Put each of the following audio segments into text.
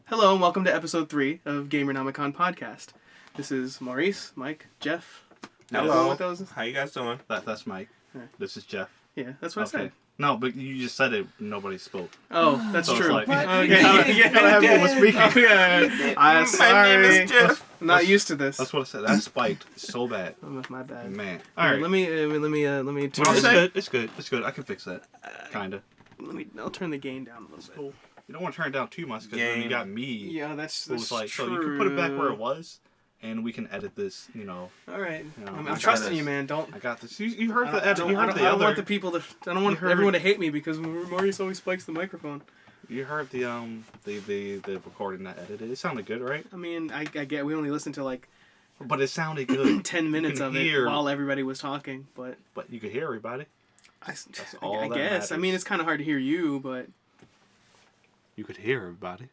Hello and welcome to episode 3 of Gamernomicon podcast. This is Maurice, Mike, Jeff. Hello. What those? How you guys doing? That's Mike. Right. This is Jeff. Yeah, that's what I said. No, but you just said it. Nobody spoke. Oh, that's So it's true. like- Okay. Everyone was speaking. Oh, yeah. I'm sorry. My name is Jeff. I'm not used to this. That's what I said. That spiked so bad. Oh, my bad. Man. All All right. right. Let me turn. It's good. It's good. It's good. I can fix that. Kinda. I'll turn the gain down a little bit. You don't want to turn it down too much because then you got me. Yeah, that's Who was like, true. so you can put it back where it was, and we can edit this. All right. You know, I'm I got trusting this. you, man. Don't. I got this. You heard the I edit. don't, You I heard don't, the I don't other. want the people to. I don't want heard- everyone to hate me because Maurice always spikes the microphone. You heard the recording that edited. It sounded good, right? I mean, I get we only listened to like But it sounded good. 10 minutes can of it hear- while everybody was talking, but But you could hear everybody. I all that guess. I matters. mean, it's kind of hard to hear you, but You could hear everybody.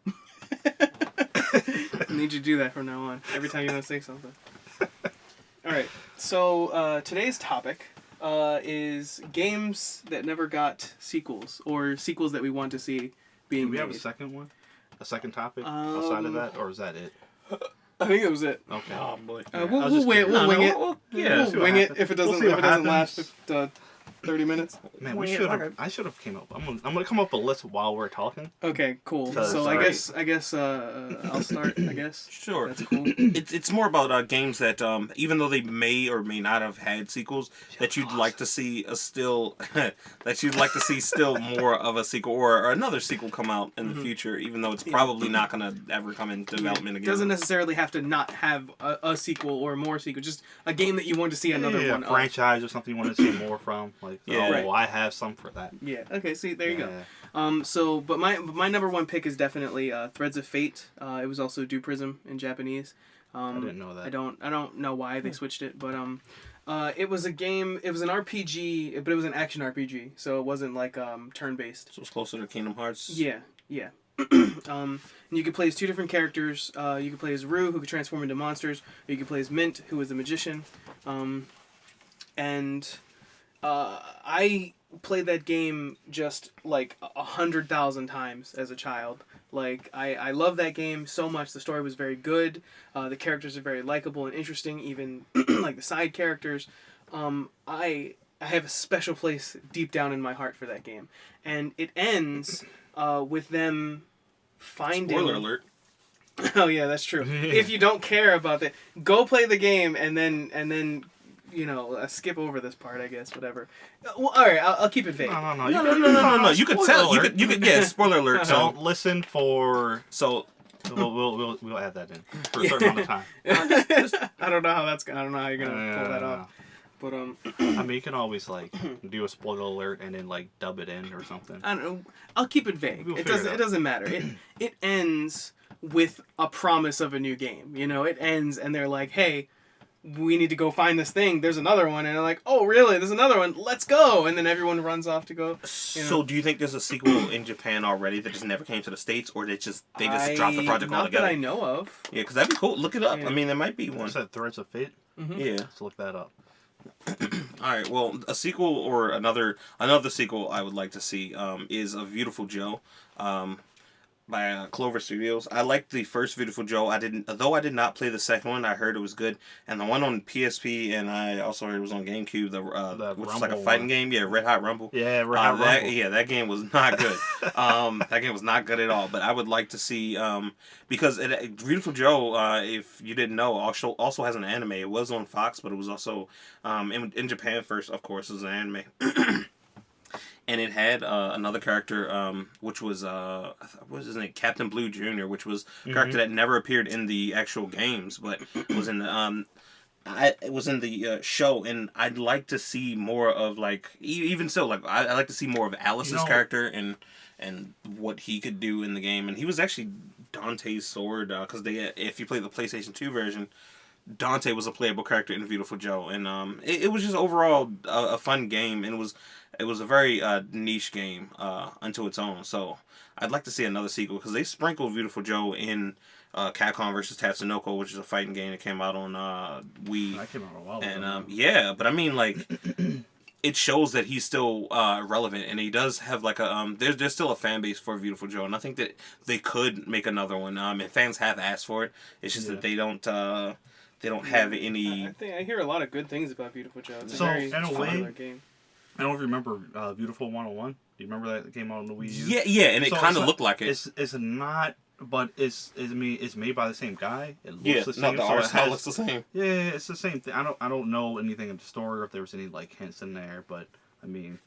I need you to do that from now on. Every time you want to say something. All right. So today's topic is games that never got sequels or sequels that we want to see being Do we have a made. second one? A second topic outside of that, or is that it? I think that was it. Okay. Oh boy. I was We'll just wing it. kidding. We'll wing it. Yeah. see We'll what wing it happens. if it We'll doesn't see what last happens. 30 minutes. Man, Wing we it, should have. okay. I should have came up. I'm gonna come up with a list while we're talking. Okay, cool. So, So sorry. I guess I'll start. I guess. Sure. That's cool. It's more about games that even though they may or may not have had sequels, that you'd like to see still more of a sequel or another sequel come out in the future, even though it's probably not gonna ever come into development It again. doesn't necessarily have to not have a sequel or more sequels. Just a game that you want to see another yeah, one a of. franchise or something you want to see more from. Like, Yeah. oh, Right. I have some for that. Yeah. Okay. See, there you go. Yeah. But my number one pick is definitely Threads of Fate. It was also Du Prism in Japanese. I didn't know that. I don't know why they switched it, but it was a game. It was an RPG, but it was an action RPG, so it wasn't like turn based. So it's closer to Kingdom Hearts. Yeah. And you could play as two different characters. You could play as Rue, who could transform into monsters, or you could play as Mint, who is a magician. I played that game just like 100,000 times as a child. Like I love that game so much. The story was very good. The characters are very likable and interesting. Even like the side characters. I have a special place deep down in my heart for that game, and it ends with them finding. Spoiler alert. Oh yeah, that's true. If you don't care about that, go play the game and then skip over this part. I guess whatever. Well, all right, I'll keep it vague. No. No. You could tell. Spoiler You could. Yeah. Spoiler alert. So Don't listen for. so We'll add that in for a certain amount of time. I don't know how you're gonna pull that off. But I mean, you can always like do a spoiler alert and then like dub it in or something. I don't know. I'll keep it vague. We'll It figure doesn't. it out. It doesn't matter. It ends with a promise of a new game. It ends and they're like, hey, we need to go find this thing. There's another one, and they're like, oh really? There's another one. Let's go. And then everyone runs off to go. So do you think there's a sequel in Japan already that just never came to the States, or they just dropped the project not altogether? that I know of. Yeah, because that'd be cool. Look it up. Yeah. I mean, there might be You one. said Threads of Fate. Yeah. Let's look that up. All right. Well, a sequel or another sequel I would like to see is a Beautiful Joe, by Clover Studios. I liked the first Beautiful Joe. I did not play the second one. I heard it was good, and the one on PSP, and I also heard it was on GameCube. Which is like a Rumble fighting one. game. Yeah, Red Hot Rumble. Yeah, Red Hot Rumble. That game was not good. That game was not good at all. But I would like to see because Beautiful Joe, if you didn't know, also has an anime. It was on Fox, but it was also in Japan first. Of course, it was an anime. And it had another character, which was what was his name, Captain Blue Jr., which was a character that never appeared in the actual games, but was in the it was in the show. And I'd like to see more of like even so, like I like to see more of Alice's character and what he could do in the game. And he was actually Dante's sword because if you play the PlayStation 2 version, Dante was a playable character in Beautiful Joe, and it was just overall a fun game, and it was a very niche game unto its own. So I'd like to see another sequel because they sprinkled Beautiful Joe in Capcom vs. Tatsunoko, which is a fighting game that came out on Wii. That came out a while ago. And yeah, but I mean like it shows that he's still relevant, and he does have like a there's still a fan base for Beautiful Joe, and I think that they could make another one. And fans have asked for it. It's just that they don't have any. I think I hear a lot of good things about Beautiful Joe. It's So, a very in a popular way, game. I don't remember Beautiful 101. Do you remember that game on the Wii U? Yeah, and it So kind of it's looked like it. It's not, but it's made by the same guy. It looks Yeah, the same. no, the so art it style has- looks the same. Yeah, it's the same thing. I don't know anything in the story or if there was any like hints in there, but I mean,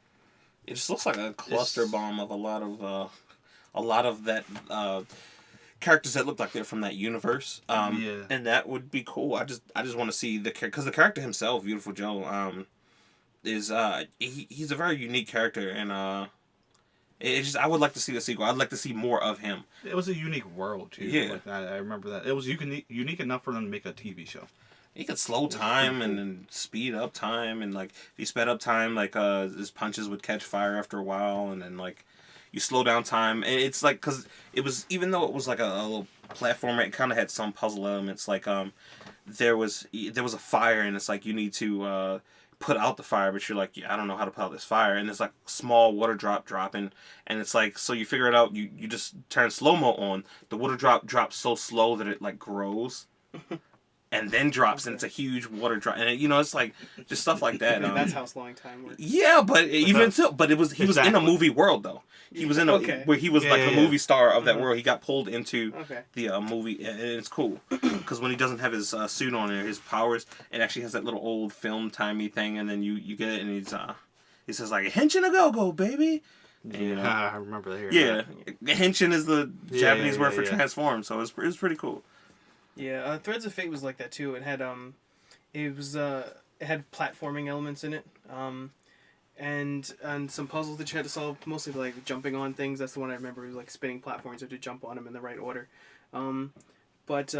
It just looks like a cluster bomb of a lot of that characters that look like they're from that universe. And that would be cool. I just want to see because the character himself, Beautiful Joe, is he's a very unique character, and I would like to see the sequel. I'd like to see more of him. it was a unique world too. Yeah. Like, I remember that it was unique enough for them to make a TV show. He could slow time and then speed up time, and like if you sped up time, like his punches would catch fire after a while, and then like you slow down time, and it's like because it was, even though it was like a little platformer, it kind of had some puzzle elements. Like there was a fire, and it's like you need to put out the fire, but you're like, yeah, I don't know how to put out this fire, and it's like small water drop dropping, and it's like, so you figure it out, you just turn slow-mo on, the water drops so slow that it like grows and then drops, and it's a huge water drop, and it's like just stuff like that. That's how slowing time works. Yeah, but even still, but he was in a movie world though. He was in where he was the movie star of that world. He got pulled into the movie, and it's cool because when he doesn't have his suit on or his powers, it actually has that little old film timey thing, and then you get it, and he says like "Henshin a go baby." And, I remember that. Yeah, Henshin is the Japanese word for transform, so it was pretty cool. Yeah, Threads of Fate was like that too. It had it had platforming elements in it, and some puzzles that you had to solve. Mostly like jumping on things. That's the one I remember. It was like spinning platforms, or to jump on them in the right order. But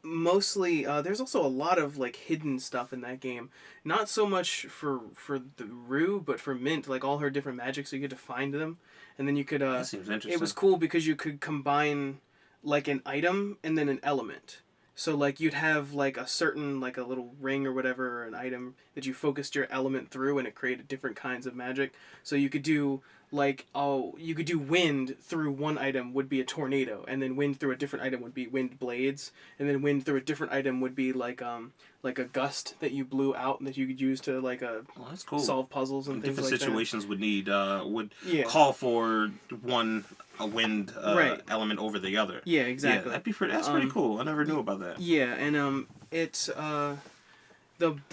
mostly there's also a lot of like hidden stuff in that game. Not so much for the Rue, but for Mint, like all her different magics. So you get to find them, and then you could. That seems interesting. It was cool because you could combine like an item and then an element. So like you'd have like a certain like a little ring or whatever, or an item that you focused your element through, and it created different kinds of magic. So you could do like you could do wind through one item would be a tornado, and then wind through a different item would be wind blades, and then wind through a different item would be like a gust that you blew out and that you could use to like that's cool. Solve puzzles and things different like situations that. would need call for a wind element over the other. Yeah, exactly. Yeah, that's pretty cool. I never knew about that. Yeah, and it's the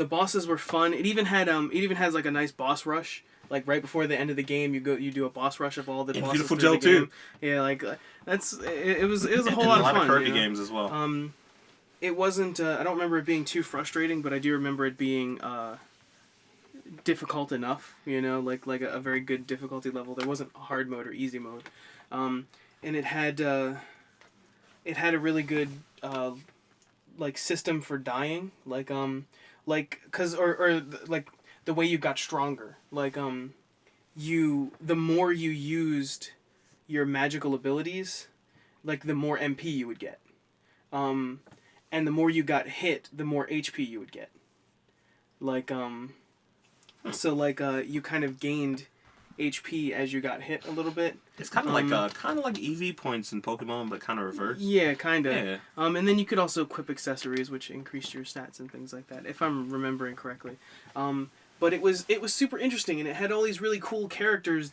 bosses were fun. It even has like a nice boss rush. Like right before the end of the game, you do a boss rush of all the bosses. Beautiful through Joe the game. too. Yeah, like it was a whole lot of fun. A lot of Kirby games as well. It wasn't. I don't remember it being too frustrating, but I do remember it being difficult enough. Like a very good difficulty level. There wasn't hard mode or easy mode, and it had a really good like system for dying. Like cause or like the way you got stronger. Like the more you used your magical abilities, like the more MP you would get. And the more you got hit, the more HP you would get. Like so like you kind of gained HP as you got hit a little bit. It's kind of like EV points in Pokemon, but kind of reversed. Yeah, kind of. Yeah. And then you could also equip accessories, which increased your stats and things like that, if I'm remembering correctly. But it was super interesting, and it had all these really cool characters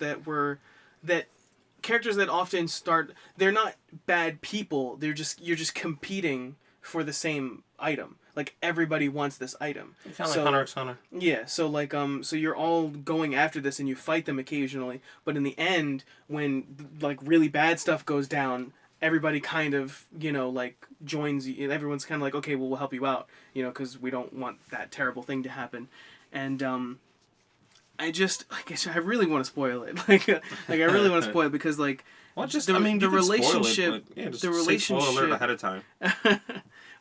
characters that often start. They're not bad people. You're just competing for the same item. Like everybody wants this item. Kind of like Hunter x Hunter. Yeah, so like so you're all going after this and you fight them occasionally, but in the end, when like really bad stuff goes down, everybody kind of like joins you. Everyone's kind of like, okay, well we'll help you out, because we don't want that terrible thing to happen, and I really want to spoil it. Like I really want to spoil it because like. Well, just the relationship. The relationship. Spoiler alert ahead of time.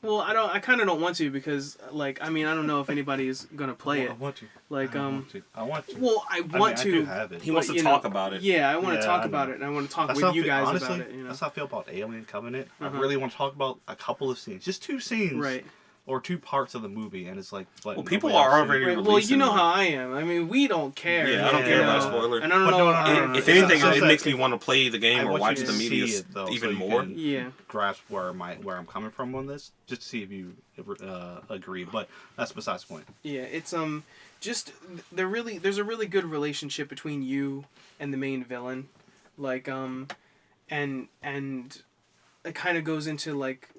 Well, I kind of don't want to because, like, I don't know if anybody's gonna play it. I want to. Like, I want to. Well, I want to. I do have it. He wants to talk about it. Yeah, I want to talk about it, and I want to talk with you guys honestly, about it. That's how I feel about Alien Covenant. I really want to talk about a couple of scenes, just 2 scenes. Right. or 2 parts of the movie, and it's like, but Well, people nobody are else already Right, releasing well, you know them. how I am. I mean, we don't care. Yeah, I don't Yeah, care yeah. about spoilers. And I don't But know. no. If anything, It's just it that makes me want to play the game I or want watch you the to media see it, though, even so you more. can Yeah. grasp where I'm coming from on this, just to see if you agree. But that's besides the point. Yeah, it's just there's a really good relationship between you and the main villain, like and it kind of goes into like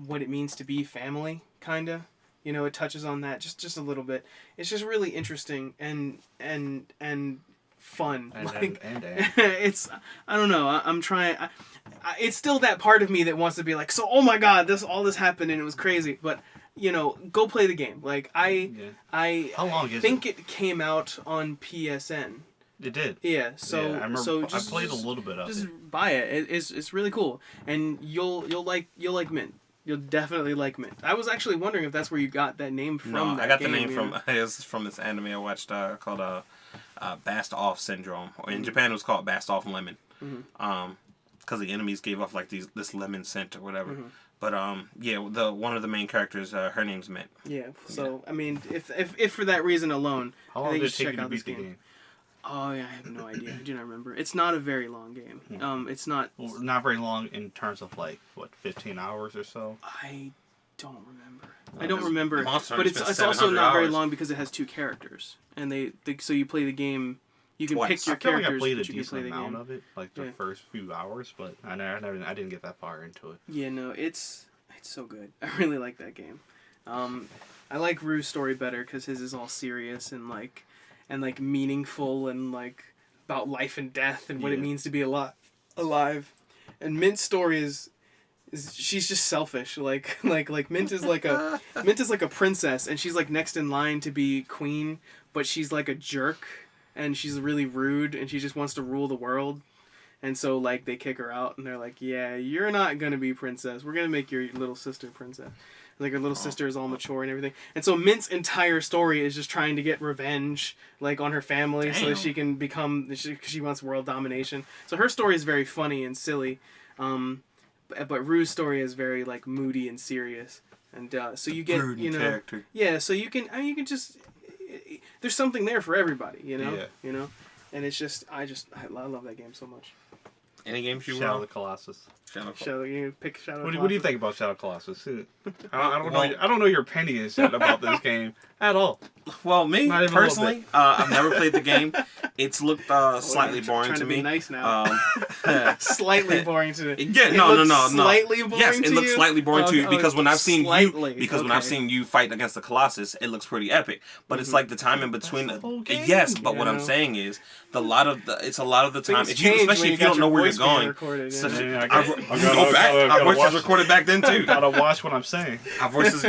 what it means to be family, kind of. You know, it touches on that just a little bit. It's just really interesting and fun. And It's I don't know. I'm trying. It's still that part of me that wants to be like, so oh my god, all this happened and it was crazy. But you know, go play the game. Like I How long is think it came out on PSN. It did. Yeah. So yeah, I remember. so I played a little bit of just it. buy it. It's really cool, and you'll like Mint. You'll definitely like Mint. I was actually wondering if that's where you got that name from. No, that I got game, the name you from know? it's from this anime I watched called Bast Off Syndrome, or in Japan it was called Bast Off Lemon, because the enemies gave off like this lemon scent or whatever. But yeah, one of the main characters, her name's Mint. Yeah. So I mean, if for that reason alone, How I long think did you it should take check you to out this beat the game. game? Oh yeah, I have no idea. I do not remember. It's not a very long game. It's not. Well, not very long in terms of like what 15 hours or so. I don't remember. I don't This remember. Monster But Hunter's it's been also 700 not very hours. long because it has 2 characters, and so you play the game. You can Twice. pick your I feel like characters, I played a but you can play decent the amount game. of it, like the Yeah. first few hours, but I didn't get that far into it. Yeah, no, it's so good. I really like that game. I like Rue's story better because his is all serious and like meaningful and like about life and death and what it Yeah. means to be alive. And Mint's story is she's just selfish. Like Mint is like a princess and she's like next in line to be queen, but she's like a jerk and she's really rude and she just wants to rule the world. And so, like, they kick her out, and they're like, yeah, you're not going to be princess. We're going to make your little sister princess. Like, her little sister is all mature and everything. And so Mint's entire story is just trying to get revenge, like, on her family so that she can become... She wants world domination. So her story is very funny and silly. But Rue's story is very, like, moody and serious. And so you get, Rude you know... character. Yeah, so you can just... There's something there for everybody, you know? Yeah. You know? And it's just... I love that game so much. Any games you Shadow of want? the Colossus. Shadow, you pick Shadow. What do you think about Shadow of the Colossus? I don't know your opinions yet about this game at all. Well, me Not even a little personally, I've never played the game. It's looked slightly boring trying to be me. nice now. Slightly boring to. Yeah, It no. looks Slightly boring. Yes, it to looks you? slightly boring to you because when I've seen slightly. when I've seen you fight against the Colossus, it looks pretty epic. But it's like the time in between. the whole game. Yes, but what Yeah. I'm saying is it's a lot of the time. Things If you, change especially when if you don't got know your where you're voice being going. recorded, Such yeah. a- Yeah, I our gotta- vo- I you gotta- go back. I gotta Our voice watch- was recorded back then too. Gotta watch what I'm saying. Our voices.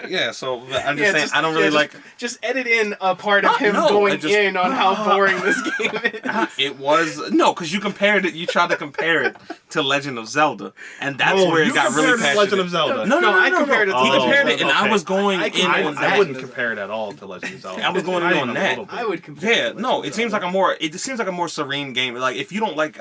Yeah, so I'm just Yeah, saying. I don't really like. Just edit in a part of him No, going it just- in on how boring this game is. It was because you compared it. You tried to compare it to Legend of Zelda, and that's Oh, where it you got really compared it to passionate. Legend of Zelda. No, I compared it to He Oh, compared it, and I okay. was going I in compared on it I that. wouldn't compare it at all to Legend of Zelda. I was going in Not on even a that. little bit. I would compare. Yeah, it to no, Legend it of seems Zelda. like a more serene game. Like if you don't like,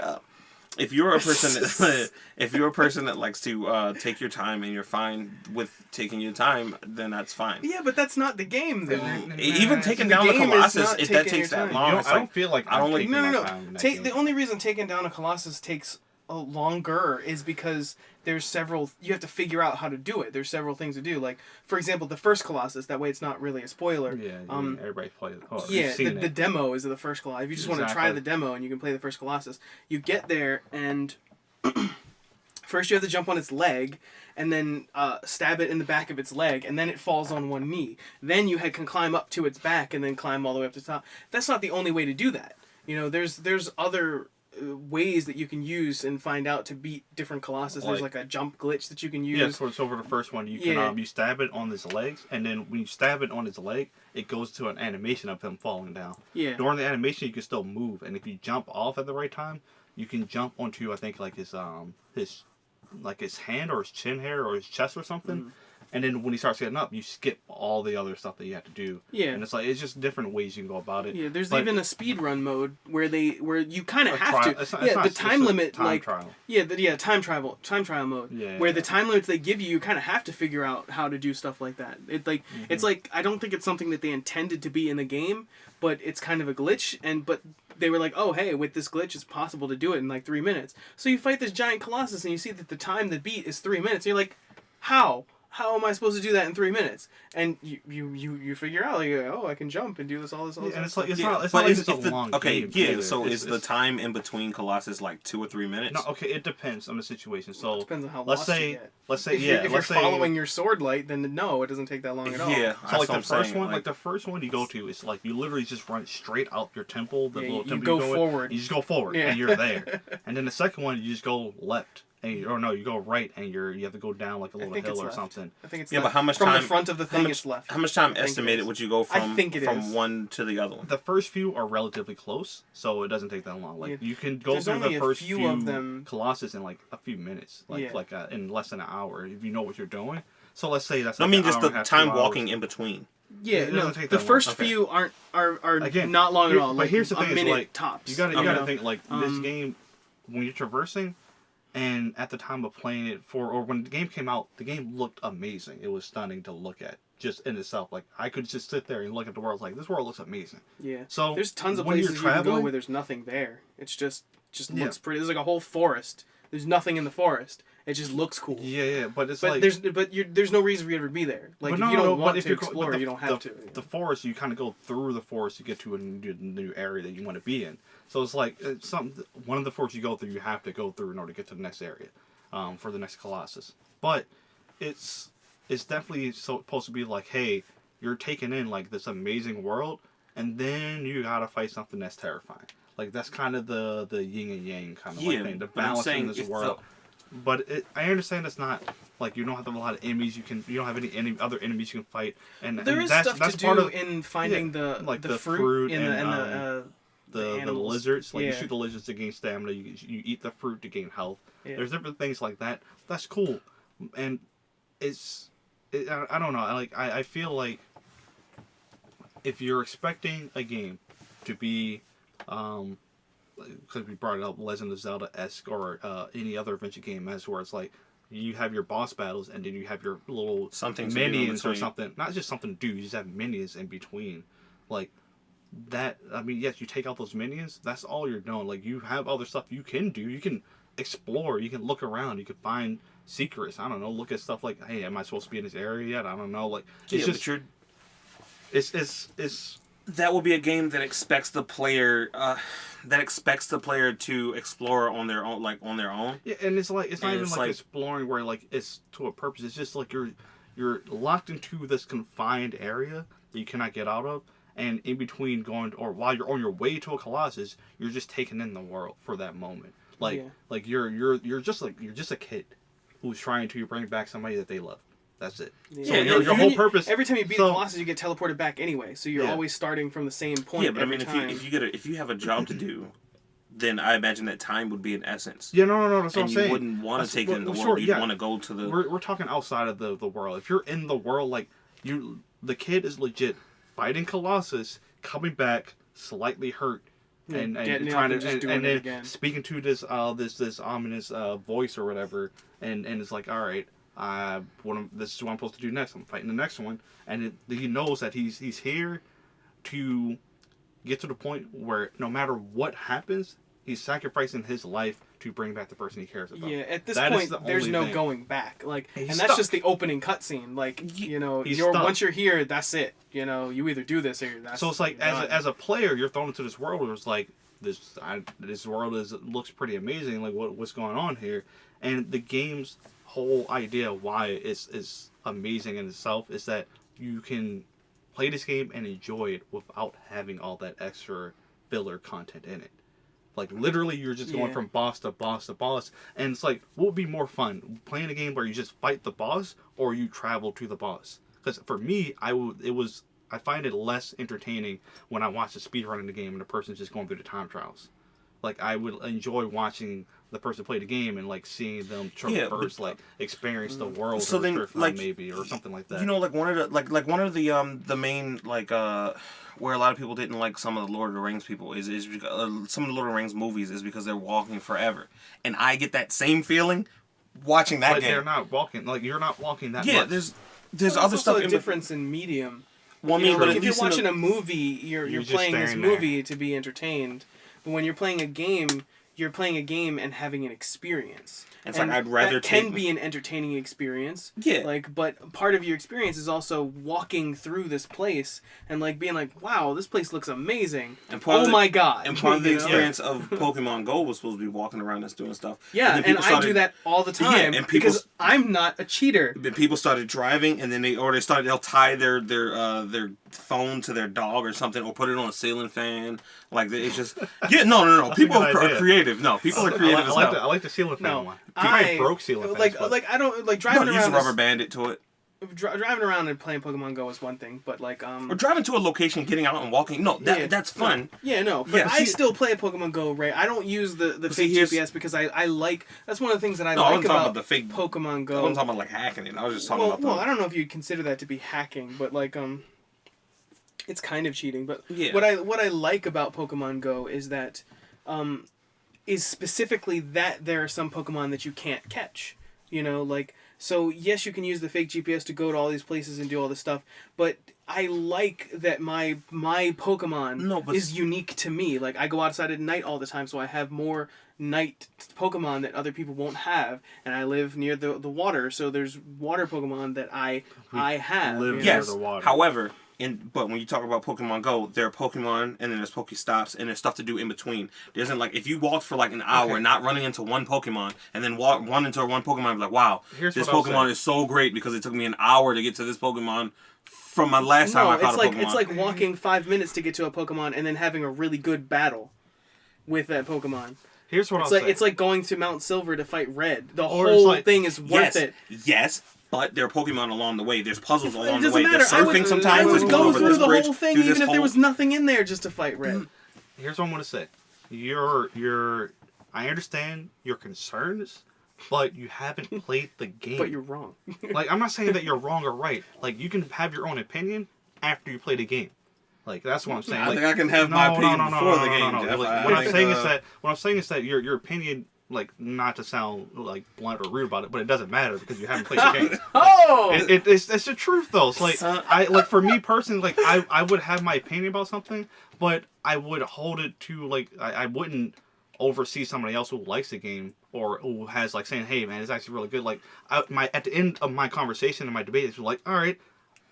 if you're a person that likes to take your time and you're fine with taking your time, then that's fine. Yeah, but that's not the game. Then. Even taking The down the game is Colossus, not if that taking takes your that time. long, You it's I like don't feel like I don't I'm like- taking No. my time in that The game. only reason taking down a Colossus takes longer is because there's several. You have to figure out how to do it. There's several things to do. Like for example, the first Colossus. That way, it's not really a spoiler. Yeah, everybody played it. Oh, Yeah, you've seen the it. demo is the first Colossus. If you just want to try Exactly. the demo and you can play the first Colossus, you get there and first you have to jump on its leg and then stab it in the back of its leg and then it falls on one knee. Then you can climb up to its back and then climb all the way up to the top. That's not the only way to do that. You know, there's other ways that you can use and find out to beat different Colossus. There's like a jump glitch that you can use. Yeah, so over the first one, you can Yeah. you stab it on his legs, and then when you stab it on his leg, it goes to an animation of him falling down. Yeah. During the animation, you can still move, and if you jump off at the right time, you can jump onto I think like his hand or his chin hair or his chest or something, And then when he starts getting up, you skip all the other stuff that you have to do. Yeah. And it's like it's just different ways you can go about it. Yeah, there's But even a speedrun mode where you kind of a have trial- to. it's not- Yeah, it's not- the it's time a limit, time like trial. time trial mode. Yeah, where yeah. the time limits they give you kind of have to figure out how to do stuff like that. It's like I don't think it's something that they intended to be in the game, but it's kind of a glitch. But they were like, oh hey, with this glitch, it's possible to do it in like 3 minutes. So you fight this giant Colossus, and you see that the time to beat is 3 minutes. And you're like, how? How am I supposed to do that in 3 minutes? And you figure out, like, oh, I can jump and do this, all this. Yeah, and it's like stuff. it's not like it's a long okay, game. yeah. either. So is the it's- time in between Colossus like 2 or 3 minutes? No, okay, it depends on the situation. So It depends on how let's lost you say, get. let's say, If yeah, you're, if you're let's say, following your sword light, then no, it doesn't take that long at all. Yeah, So like that's the what I'm first saying, one, like the first one you go to, it's like you literally just run straight out your temple, the Yeah, little you temple go in. forward. You just go forward, Yeah. and you're there. And then the second one, you just go left, or no, you go right, and you have to go down like a little think hill it's or left. something. I think it's Yeah, but left. how much from time? the front of the thing? It's left. How much time I think it estimated is. would you go from think it from is. one to the other one? The first few are relatively close, so it doesn't take that long. Like Yeah. you can go There's through only the a first few few of them. Colossus in like a few minutes, Yeah. in less than an hour if you know what you're doing. So let's say that's. No, I Like mean an just hour the and a half, time 2 walking hours. in between. Yeah, It no. doesn't take The that long. first Okay. few are Again, not long at all. But Like here's the a thing: is minute like tops. you gotta know? think like this game when you're traversing, and at the time of playing it or when the game came out, the game looked amazing. It was stunning to look at just in itself. Like I could just sit there and look at the world like this world looks amazing. Yeah. So There's tons of when you're places you can go traveling- where there's nothing there. It's just Yeah. looks pretty. There's like a whole forest. There's nothing in the forest. It just looks cool. Yeah, but it's But like there's no reason for you to be there. Like but if no, you don't no, want but if to you're explore, but you don't have to. The forest, you kind of go through the forest to get to a new area that you want to be in. So it's like one of the forests you go through, you have to go through in order to get to the next area, for the next Colossus. But it's definitely supposed to be like, hey, you're taking in like this amazing world, and then you gotta fight something that's terrifying. Like that's kind of the yin and yang kind of like thing, the but I'm balance in saying this if world. But I understand it's not like you don't have a lot of enemies. You don't have any other enemies you can fight, and There and is that's, stuff that's to part do of in finding like the fruit in the the animals. lizards. Like you Yeah. shoot the lizards to gain stamina. You eat the fruit to gain health. Yeah. There's different things like that. That's cool, and I don't know. I feel like if you're expecting a game to be because we brought it up, Legend of Zelda-esque or any other adventure game as where it's like you have your boss battles and then you have your little Something to do in minions or between. something. Not just something to do, you just have minions in between. Like that, I mean, yes, you take out those minions, that's all you're doing. Like you have other stuff you can do. You can explore, you can look around, you can find secrets. I don't know, look at stuff like, hey, am I supposed to be in this area yet? I don't know. Like it's Yeah, just but you're it's that will be a game that expects the player to explore on their own, like on their own. Yeah, and it's like it's not And even it's like like- exploring where like it's to a purpose. It's just like you're locked into this confined area that you cannot get out of, and in between going or while you're on your way to a Colossus, you're just taking in the world for that moment. Like Yeah. like you're just a kid who's trying to bring back somebody that they love. That's it. Yeah, So and your whole purpose. Every time you beat so- the Colossus, you get teleported back anyway. So you're Yeah. always starting from the same point. Yeah, but I every mean, time. if you have a job to do, then I imagine that time would be an essence. Yeah, no. That's what And I'm you saying. wouldn't want That's- to take well, it in the well, world. sure, You'd yeah. want to go to the. We're talking outside of the world. If you're in the world, like the kid is legit fighting Colossus, coming back slightly hurt, and getting up trying and to just doing and it then again. speaking to this ominous voice or whatever, and it's like, all right, this is what I'm supposed to do next. I'm fighting the next one, and he knows that he's here to get to the point where no matter what happens, he's sacrificing his life to bring back the person he cares about. Yeah, at this That is point, the there's only no thing. going back. Like, He's and that's stuck. just the opening cutscene. Like, He's you're stuck. once you're here, that's it. You either do this or that's. So it's like done. as a player, you're thrown into this world where it's like this world looks pretty amazing. Like what's going on here? And the game's whole idea why it's amazing in itself is that you can play this game and enjoy it without having all that extra filler content in it. Like literally, you're just going Yeah. from boss to boss to boss, and it's like, what would be more fun, playing a game where you just fight the boss or you travel to the boss? Because for me, I find it less entertaining when I watch the speedrun in the game and the person's just going through the time trials. Like I would enjoy watching the person play the game and like seeing them traverse, like experience the world So for then, the first time, like, maybe, or something like that. You know, like one of the main where a lot of people didn't like some of the Lord of the Rings people is because, some of the Lord of the Rings movies is because they're walking forever, and I get that same feeling watching that but game. they're not walking. Like you're not walking that Yeah, much. there's Well, other there's stuff. also a difference in medium. Well, I You mean, know, but like at if you're least in watching the- a movie, you're You're just playing this staring there. movie to be entertained. But when you're playing a game, you're playing a game and having an experience. It's and like I'd rather that can take- be an entertaining experience. Yeah. Like, but part of your experience is also walking through this place and like being like, "Wow, this place looks amazing." And part Oh of the- my god! And part of the You know? experience of Pokemon Go was supposed to be walking around and doing stuff. Yeah, then and people I do that all the time and people- because I'm not a cheater. Then people started driving, and then they'll tie their phone to their dog or something, or put it on a ceiling fan. Like it's just no. People good are idea. creative. No, people are creative as hell. I like the ceiling fan No, one. I broke ceiling fans. like but like I don't like driving No, use a around. rubber band it to it. Driving around and playing Pokemon Go is one thing, but like Or driving to a location, getting out and walking. No, that's fun. Yeah, no, but Yeah, I see- still play Pokemon Go, Ray. I don't use the see, fake here's- GPS because I like that's one of the things that I No, I like wasn't talking about about the fake. Pokemon I Go. wasn't talking about like hacking it. I was just talking Well, about I don't know if you'd consider that to be hacking, but like it's kind of cheating. But Yeah. what I like about Pokemon Go is that is specifically that there are some Pokemon that you can't catch. You know, like so yes, you can use the fake GPS to go to all these places and do all this stuff, but I like that my Pokemon No, but- is unique to me. Like I go outside at night all the time, so I have more night Pokemon that other people won't have, and I live near the water, so there's water Pokemon that I have. live you know? near Yes. the water. However, but when you talk about Pokemon Go, there are Pokemon, and then there's Pokestops, and there's stuff to do in between. There isn't like if you walked for like an hour, Okay. not running into one Pokemon, and then run into one Pokemon, and be like, wow, Here's this what I'll Pokemon say. is so great because it took me an hour to get to this Pokemon from my last time No, I caught it's a like Pokemon. it's like walking 5 minutes to get to a Pokemon and then having a really good battle with that Pokemon. Here's what It's I'll like say. it's like going to Mount Silver to fight Red. The Or it's whole like- thing is worth yes, it. yes, but there are Pokemon along the way. There's puzzles It along the doesn't way. matter. There's I surfing would, sometimes. I There's would going go over through this the bridge, whole thing do even this if there whole- was nothing in there just to fight Red. Here's what I'm gonna say. I understand your concerns, but you haven't played the game. But you're wrong. Like I'm not saying that you're wrong or right. Like you can have your own opinion after you play the game. Like that's what I'm saying. I Like, think I can have my opinion before the game, Jeff. Like, I what I'm think, saying is that your opinion, like not to sound like blunt or rude about it, but it doesn't matter because you haven't played the game. Oh! It's the truth though. It's like I like for me personally, like I would have my opinion about something, but I would hold it to like I wouldn't oversee somebody else who likes the game or who has like saying, hey man, it's actually really good. Like at the end of my conversation and my debate, it's like, all right,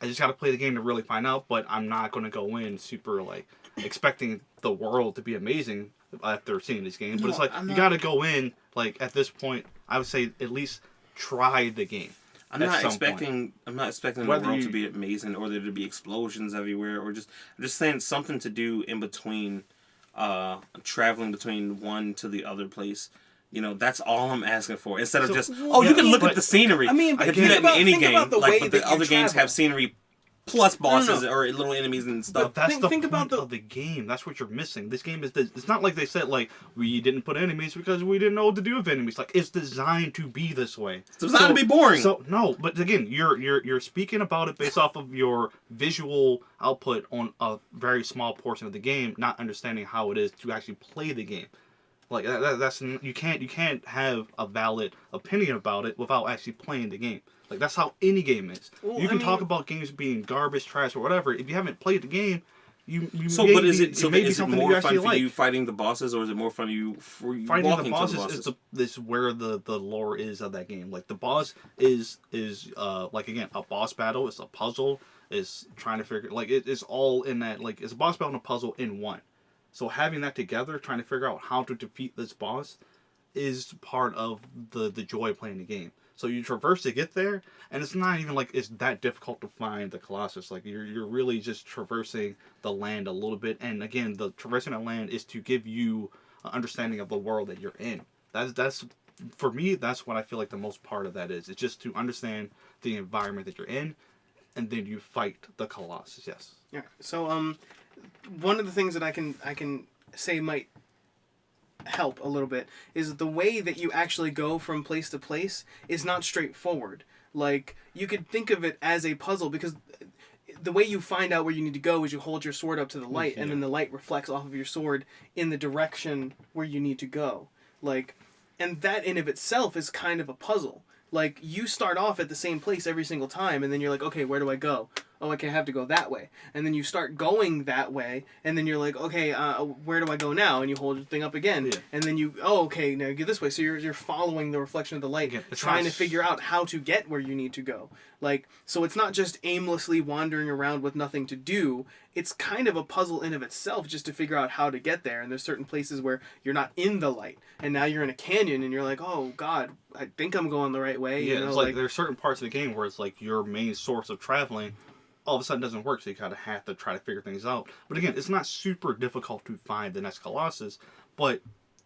I just got to play the game to really find out, but I'm not going to go in super like expecting the world to be amazing after seeing this game. But it's like you got to go in like at this point. I would say at least try the game. I'm at not some expecting. I'm not expecting the Whether world you- to be amazing or there to be explosions everywhere, or just. I'm just saying something to do in between, traveling between one to the other place. You know, that's all I'm asking for. Instead of So- just, well, you can yeah, look at but- the scenery. I mean, I but can do think that in any think game. about the way But the that you other games travel. have scenery plus bosses no. or little enemies and stuff. But that's Think- the think point about the- of the game. That's what you're missing. This game is. It's not like they said like we didn't put enemies because we didn't know what to do with enemies. Like it's designed to be this way. It's designed to be boring. So no, but again, you're speaking about it based off of your visual output on a very small portion of the game, not understanding how it is to actually play the game. Like that's you can't have a valid opinion about it without actually playing the game. Like that's how any game is. Well, You can I talk mean- about games being garbage, trash, or whatever. If you haven't played the game, you So, maybe, but is it may be is it something more you fun actually for like. you fighting the bosses, or is it more fun for you Fighting walking the bosses, to the bosses? is where the lore is of that game. Like the boss is like again a boss battle. It's a puzzle. It's trying to figure like it's all in that like it's a boss battle and a puzzle in one. So having that together, trying to figure out how to defeat this boss, is part of the joy of playing the game. So you traverse to get there, and it's not even like it's that difficult to find the Colossus. Like you're really just traversing the land a little bit. And again, the traversing the land is to give you an understanding of the world that you're in. That's for me. That's what I feel like the most part of that is. It's just to understand the environment that you're in, and then you fight the Colossus. Yes. Yeah. So one of the things that I can say might help a little bit is the way that you actually go from place to place is not straightforward. Like, you could think of it as a puzzle, because the way you find out where you need to go is you hold your sword up to the light, and then the light reflects off of your sword in the direction where you need to go. Like, and that in of itself is kind of a puzzle. Like, you start off at the same place every single time, and then you're like, okay, where do I go? Oh, I have to go that way. And then you start going that way, and then you're like, okay, where do I go now? And you hold the thing up again, and then you, oh, okay, now you go this way. So you're following the reflection of the light, trying to figure out how to get where you need to go. Like, so it's not just aimlessly wandering around with nothing to do. It's kind of a puzzle in of itself just to figure out how to get there. And there's certain places where you're not in the light, and now you're in a canyon, and you're like, oh, God, I think I'm going the right way. Yeah, you know, it's like there's certain parts of the game where it's like your main source of traveling all of a sudden doesn't work, so you kind of have to try to figure things out. But again, it's not super difficult to find the next Colossus, but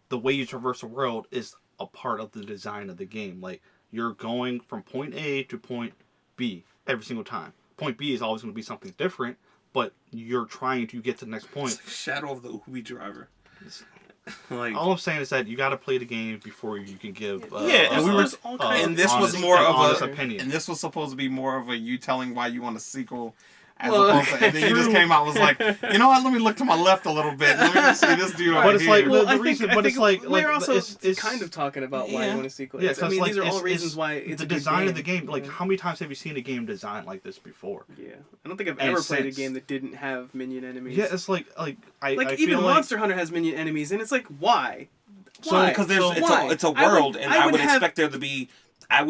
the way you traverse the world is a part of the design of the game. Like, you're going from point A to point B every single time. Point B is always going to be something different, but you're trying to get to the next point. It's like Shadow of the Ubi driver. Like, all I'm saying is that you got to play the game before you can give. And this was more of a opinion. And this was supposed to be more of a you telling why you want a sequel. As opposed to, and then you just came out and was like, you know what? Let me look to my left a little bit. Let me just see this dude over But it's here. like Well, the reason. But it's like we're also it's kind of talking about why you want a sequel. Yeah, I mean, like, these are all reasons why it's the a good design game. of the game. Like, how many times have you seen a game designed like this before? Yeah, I don't think I've ever played a game that didn't have minion enemies. Yeah, it's like I even feel Monster Hunter has minion enemies, and it's like, why? So because it's a world, and I would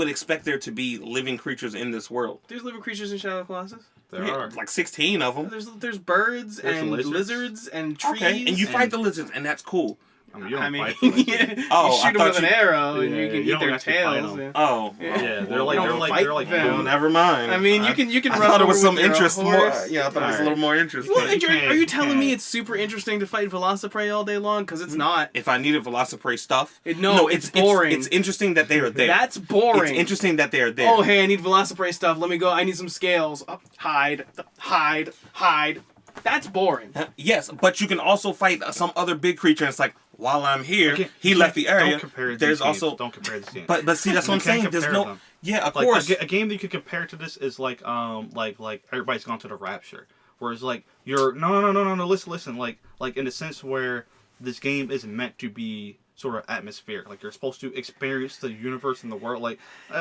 expect there to be living creatures in this world. There's living creatures in Shadow of the Colossus. There are like 16 of them. There's birds and lizards and trees. Okay, and you fight the lizards, and that's cool. I mean, you don't fight them. You shoot them with an arrow, and you can eat their tails. Oh, they're like well, never mind. I mean, you can. I run thought it over was some with your interest. horse. Yeah, I thought it was a little more interesting. Well, are you telling me it's super interesting to fight Velociprey all day long? Because it's not. If I needed Velociprey stuff, no, it's boring. It's interesting that they are there. That's boring. It's interesting that they are there. Oh, hey, I need Velociprey stuff. Let me go. I need some scales. Hide. That's boring. Yes, but you can also fight some other big creature. And it's like, while I'm here, he left the area. Don't compare There's also don't compare the games. But see, that's what I'm saying. There's no. Them. Yeah, of course. course. A game that you could compare to this is like everybody's gone to the Rapture, whereas like you're no. Listen. Like in the sense where this game isn't meant to be sort of atmospheric. Like, you're supposed to experience the universe and the world like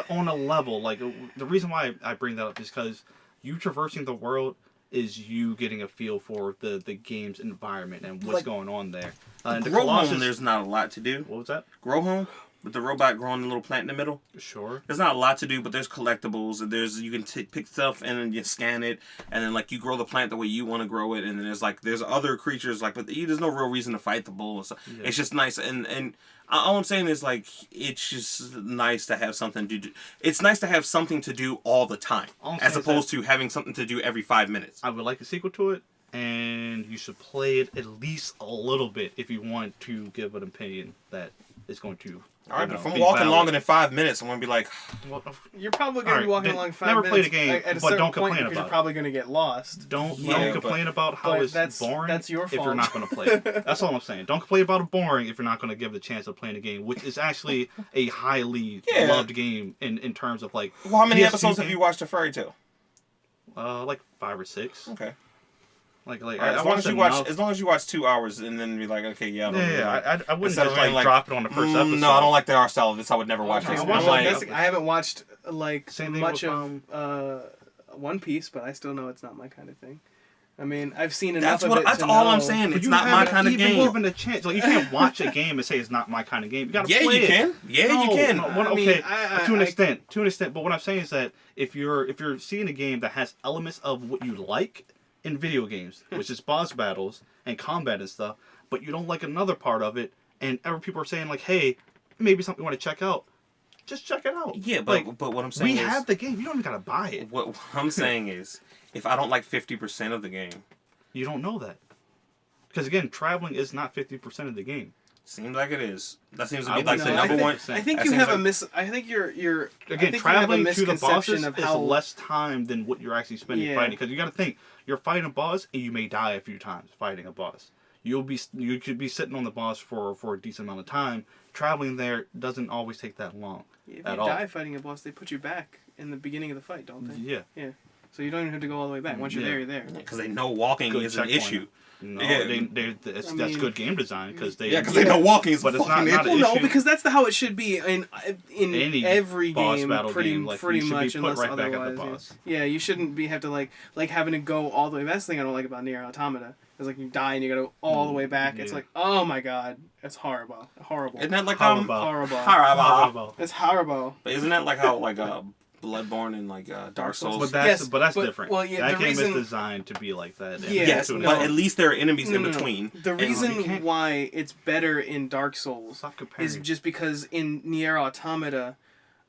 on a level. Like, the reason why I bring that up is because you traversing the world is you getting a feel for the game's environment and what's going on there. The Colossus, there's not a lot to do. What was that? Grow Home? With the robot growing a little plant in the middle? Sure. There's not a lot to do, but there's collectibles. And you can pick stuff and then you scan it. And then, like, you grow the plant the way you want to grow it. And then there's other creatures, like, but there's no real reason to fight the bull. And stuff. Yeah. It's just nice. And all I'm saying is, like, it's just nice to have something to do. It's nice to have something to do all the time. As opposed to having something to do every 5 minutes. I would like a sequel to it. And you should play it at least a little bit if you want to give an opinion that is going to. All right, but if I'm walking longer than 5 minutes, I'm going to be like... Well, you're probably going to be walking along 5 minutes. Never play the game, but don't complain about it. You're probably going to get lost. Don't complain about how it's boring. That's your fault. If you're not going to play it. That's all I'm saying. Don't complain about it boring if you're not going to give the chance of playing the game, which is actually a highly loved game in terms of, like... Well, how many episodes have you watched of Fairy Tail? Like 5 or 6. Okay. Like right, as long as you watch 2 hours and then be like, okay, I wouldn't just like drop it on the first episode. No, I don't like the art style of this. I would never watch this. I haven't watched like much of One Piece, but I still know it's not my kind of thing. I mean, I've seen enough of it. That's all I'm saying. It's not my kind of game. Even given a chance, like, you can't watch a game and say it's not my kind of game. You gotta play it. Can. Yeah, you can. To an extent. But what I'm saying is that if you're seeing a game that has elements of what you like in video games, which is boss battles and combat and stuff, but you don't like another part of it, and other people are saying like, hey, maybe something you want to check out, just check it out. Yeah, but what I'm saying is... We have the game. You don't even gotta buy it. What I'm saying is, if I don't like 50% of the game... You don't know that. Because again, traveling is not 50% of the game. Seems like it is. That seems to be like the number one. I think you have I think you're again, traveling to the bosses is less time than what you're actually spending fighting. Because you got to think, you're fighting a boss and you may die a few times fighting a boss. you could be sitting on the boss for a decent amount of time. Traveling there doesn't always take that long. If you at die all. fighting a boss, they put you back in the beginning of the fight, don't they? Yeah. Yeah. So you don't even have to go all the way back. Once you're Yeah. there, you're there. Because they know walking Good is an checkpoint. issue. No, Yeah. that's I mean- good game design because they. Yeah, because they know walking is But a it's fucking not issue. an Well, no, issue. because that's how it should be in Any every boss game, battle pretty game, like, pretty you should be much, put unless right back at the otherwise. boss. Yeah, you shouldn't have to like having to go all the way. That's the thing I don't like about Nier Automata. Is like you die and you gotta go all the way back. It's Yeah. like, oh my god, it's horrible, horrible. Isn't that like Horrible. Horrible. Horrible. It's horrible. But isn't that like how like Bloodborne and like Dark Souls? But that's Yes, that's but- different. well, yeah, that the game reason- is designed to be like that. and Yeah, Yes, to an no. but extent. at least there are enemies in No. between. The And- reason you can't- why it's better in Dark Souls Stop comparing. is just because in Nier Automata,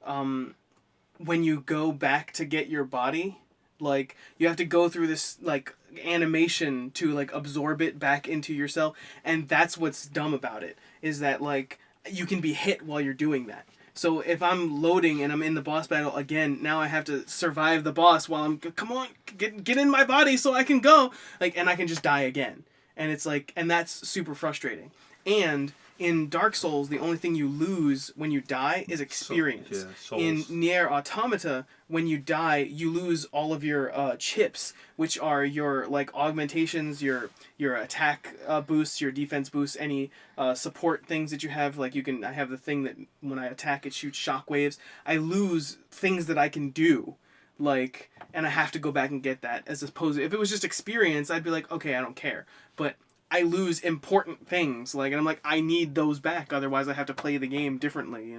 when you go back to get your body, like you have to go through this like animation to like absorb it back into yourself, and that's what's dumb about it is that like you can be hit while you're doing that. So if I'm loading and I'm in the boss battle again, now I have to survive the boss while I'm come on get in my body so I can go and I can just die again, and it's like and that's super frustrating. And in Dark Souls, the only thing you lose when you die is experience. In Nier Automata, when you die, you lose all of your chips, which are your like augmentations, your attack boosts, your defense boosts, any support things that you have. Like I have the thing that when I attack, it shoots shockwaves. I lose things that I can do, and I have to go back and get that. As opposed to if it was just experience, I'd be like, okay, I don't care, but I lose important things, and I'm like, I need those back, otherwise I have to play the game differently,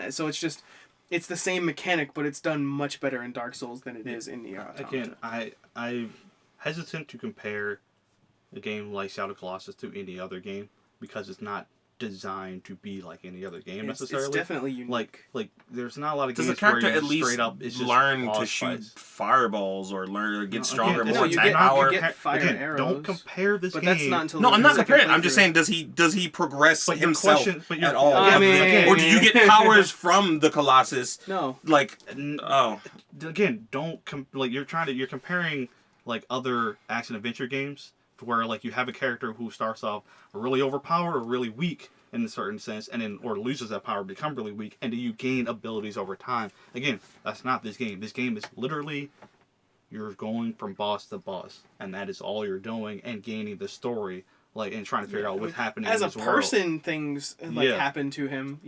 so it's the same mechanic, but it's done much better in Dark Souls than it is in Nier Automata. Again, I'm hesitant to compare a game like Shadow of the Colossus to any other game because it's not designed to be like any other game necessarily. It's definitely unique. Like there's not a lot of Does games the character where at you least straight up it's just learn to boss shoot fights. fireballs or learn or get No, stronger, again, more you attack get- power? you get fire Again, arrows, don't compare this but game. that's not until No, the I'm not second comparing. I'm just playthrough. saying, does he progress But your himself question- but your- at all? I mean- or do you get powers from the Colossus? No. Like, N- oh, Again, don't you're comparing like other action adventure games where like you have a character who starts off really overpowered or really weak in a certain sense, and then or loses that power, become really weak, and then you gain abilities over time. Again, that's not this game. This game is literally you're going from boss to boss, and that is all you're doing, and gaining the story, and trying to figure out what's happening As in a this world. person, things happen to him,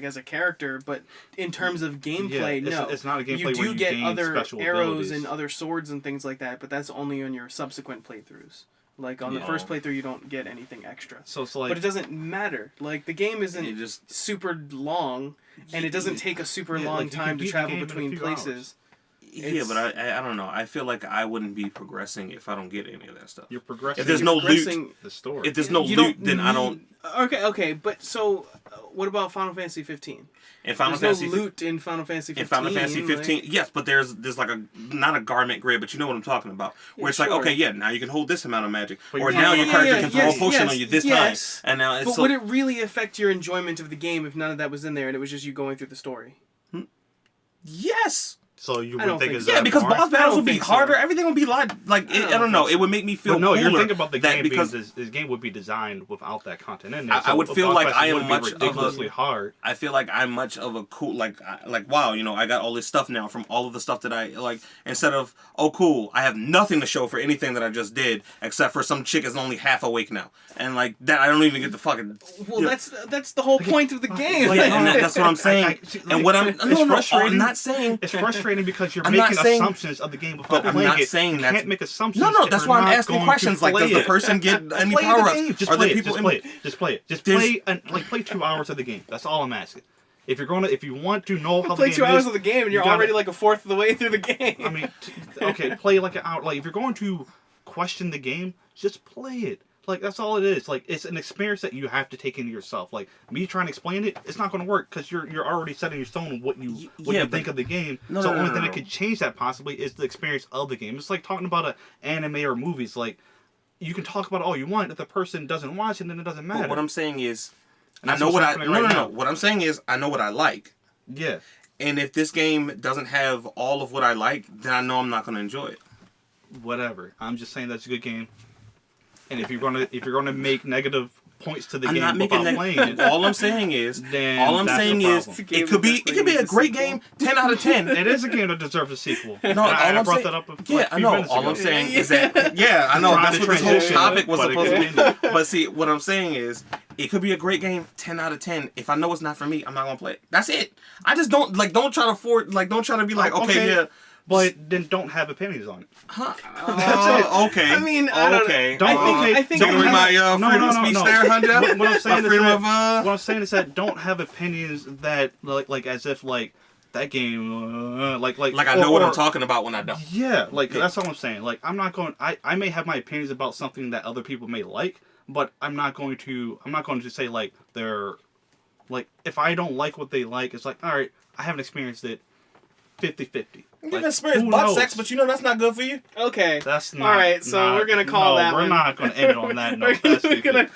as a character. But in terms of gameplay, Yeah, no, it's not a gameplay you where do you get gain other special arrows abilities. and other swords and things like that. But that's only on your subsequent playthroughs. Like on the first playthrough, you don't get anything extra. So it's like, But it doesn't matter. Like the game isn't you just super long, and it doesn't take a super long you can time to beat the travel game in a between few places. yeah, but I don't know. I feel like I wouldn't be progressing if I don't get any of that stuff. you're progressing. If there's no loot, progressing- the story. if there's no You loot, don't then I don't. Okay, but so what about Final Fantasy 15? In Final There's Fantasy no loot in Final Fantasy 15. In Final Fantasy 15, yes, but there's like not a garment grid, but you know what I'm talking about. Where Yeah, it's like, sure. okay, yeah, now you can hold this amount of magic, But or you- now Yeah, your yeah, character yeah, can throw yes, a potion yes, on you this yes. time, and now it's But so, would it really affect your enjoyment of the game if none of that was in there and it was just you going through the story? yes. So you I would don't think think it's so. Yeah, because hard? boss battles don't would be think so. harder. Everything would be like I don't know. think It would make me feel But no, cooler. you're thinking about the that game because because this game would be designed without that content in there. I would so feel boss like fights I am would be much of a- ridiculously hard. I feel like I'm much of a cool like wow, I got all this stuff now from all of the stuff that I like. Instead of cool, I have nothing to show for anything that I just did except for some chick is only half awake now, and like that I don't even get the fucking. Well, you know, that's the whole point of the game. Like, and that's what I'm saying. see, And what I'm it's no, frustrating. I'm not saying. It's frustrating because you're I'm not making saying- assumptions of the game without But I'm playing not it. saying you that's- can't make assumptions. No, if that's you're why I'm not asking going questions to like, does play the it. person get any Play the power game. ups? Just Are play the it. people Just in play it. Just play it. Just There's- play 2 hours of the game. That's all I'm asking. If you want to know how Play the 2 game hours is, of the game and you you're gotta- already like a fourth of the way through the game. I mean, okay, play like an hour. Like if you're going to question the game, just play it. Like that's all it is. Like it's an experience that you have to take into yourself. Like me trying to explain it, it's not going to work because you're already setting your stone what you Yeah, think of the game. No, so no, the only no, thing no. that could change that possibly is the experience of the game. It's like talking about an anime or movies. Like you can talk about it all you want. If the person doesn't watch it, then it doesn't matter. But what I'm saying is, And I that's know what's what I happening no right no now. no. What I'm saying is, I know what I like, Yeah. and if this game doesn't have all of what I like, then I know I'm not going to enjoy it. Whatever. I'm just saying that's a good game. And if you're gonna make negative points to the I'm game not making without playing it, All I'm saying is, then all I'm that's saying the is, problem. it could be a great game, 10 out of 10. It is a game that deserves a sequel. No, I all I'm brought saying, that up. yeah, I know. All I'm saying is that, yeah, I know. Trying That's to what this whole transition, topic was but it supposed to be. continued. But see, what I'm saying is, it could be a great game, 10 out of 10. If I know it's not for me, I'm not gonna play it. That's it. I just don't try to be like, okay, yeah. But then don't have opinions on it. Huh? Okay. I mean, I don't okay. know. I think Taking away my freedom of speech there, Hunter. What I'm saying My freedom is of what I'm saying is that don't have opinions that like as if like that game like I know what I'm talking about when I don't. Yeah, that's all I'm saying. Like I'm not going. I may have my opinions about something that other people may like, but I'm not going to say like they're like if I don't like what they like, it's like all right, I haven't experienced it 50-50. You've experienced butt sex, but you know that's not good for you. Okay. That's not. All right, so we're gonna call that we're one. We're not going to end it on that note.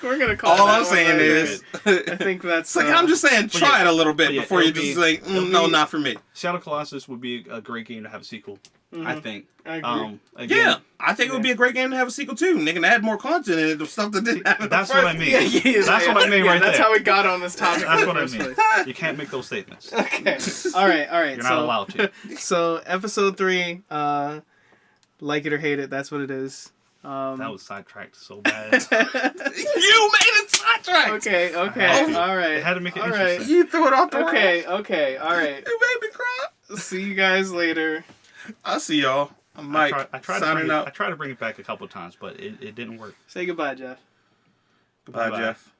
We're gonna call. All that I'm one saying later. is, I think that's. it's like I'm just saying, try it a little bit before you just like, no, not for me. Shadow Colossus would be a great game to have a sequel. I think. I agree. Again, Yeah, I think it would be a great game to have a sequel too. They can add more content in it, the stuff that didn't happen. That's what I mean. That's what I mean right That's there. how we got on this topic. That's what I mean. You can't make those statements. Okay. All right. You're not allowed to. So episode 3, like it or hate it, that's what it is. That was sidetracked so bad. You made it sidetracked. Okay. All right. It had to make it All interesting. right. You threw it off the rails. Okay. All right. You made me cry. See you guys later. I'll see y'all. I'm Mike. I tried to bring it back a couple of times, but it didn't work. Say goodbye, Jeff. Goodbye, Jeff.